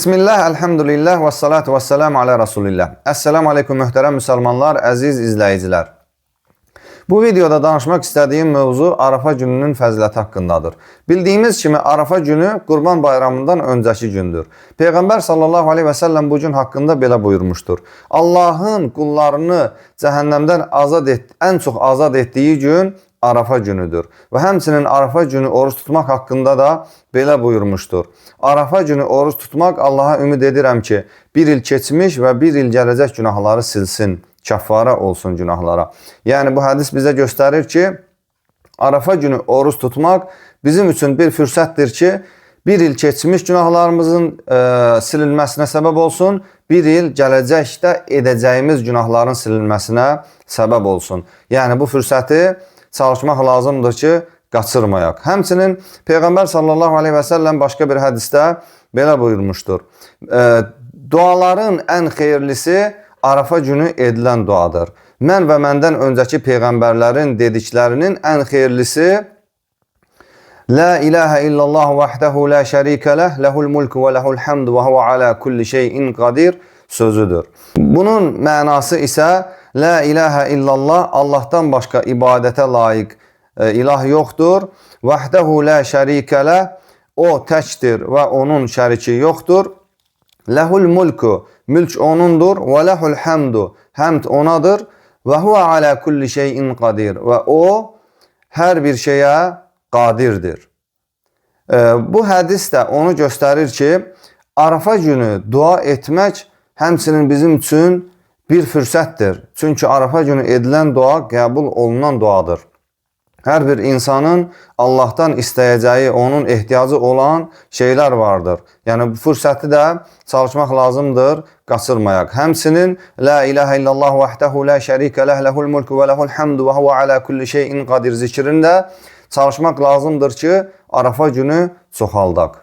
Bismillah, elhamdülillah və salatu və selamu alə Rasulillah. Esselamu aleyküm mühtərəm müsəlmanlar, əziz izləyicilər. Bu videoda danışmaq istədiyim mövzu Arafa gününün fəziləti haqqındadır. Bildiyimiz kimi Arafa günü Qurban bayramından öncəki gündür. Peyğəmbər sallallahu aleyhi və səlləm bu gün haqqında belə buyurmuşdur. Allahın qullarını cəhənnəmdən ən çox azad etdiyi gün Arafa günüdür. Və həmçinin Arafa günü oruç tutmaq haqqında da belə buyurmuşdur. Arafa günü oruç tutmaq Allaha ümid edirəm ki, bir il keçmiş və bir il gələcək günahları silsin, kəffara olsun günahlara. Yəni bu hədis bizə göstərir ki, Arafa günü oruç tutmaq bizim üçün bir fürsətdir ki, bir il keçmiş günahlarımızın silinməsinə səbəb olsun, bir il gələcəkdə edəcəyimiz günahların silinməsinə səbəb olsun. Yəni bu fürsəti çalışmaq lazımdır ki, qaçırmayaq. Həmçinin Peyğəmbər sallallahu aleyhi və səlləm başqa bir hədisdə belə buyurmuşdur. Duaların ən xeyirlisi Arafa günü edilən duadır. Mən və məndən öncəki Peyğəmbərlərin dediklərinin ən xeyirlisi La ilahə illallah vəhdəhu la şərikə ləh, ləhul mulku və ləhul həmd və huvə alə kulli şeyin qadir sözüdür. Bunun mənası isə La ilahə illallah, Allahdan başqa ibadətə layiq ilah yoxdur. Vəhdəhu la şərikə ləh, o təkdir və onun şəriki yoxdur. Ləhul mulku, mülk onundur. Və ləhul həmdu, həmd onadır. Və huvə alə kulli şeyin qadir, və o hər bir şeyə qadirdir. Bu hədis də onu göstərir ki, Arafa günü dua etmək həmçinin bizim üçün bir fürsətdir. Çünki Arafa günü edilən dua qəbul olunan duadır. Hər bir insanın Allahdan istəyəcəyi, onun ehtiyacı olan şeylər vardır. Yəni bu fürsəti də çalışmaq lazımdır, qaçırmayaq. Həmçinin La ilahə illallah vəhdəhu la şərikə ləh, ləhul mulku və ləhul həmdu və huvə alə kulli şeyin qadir zikrində çalışmaq lazımdır ki, Arafa günü çoxaldaq.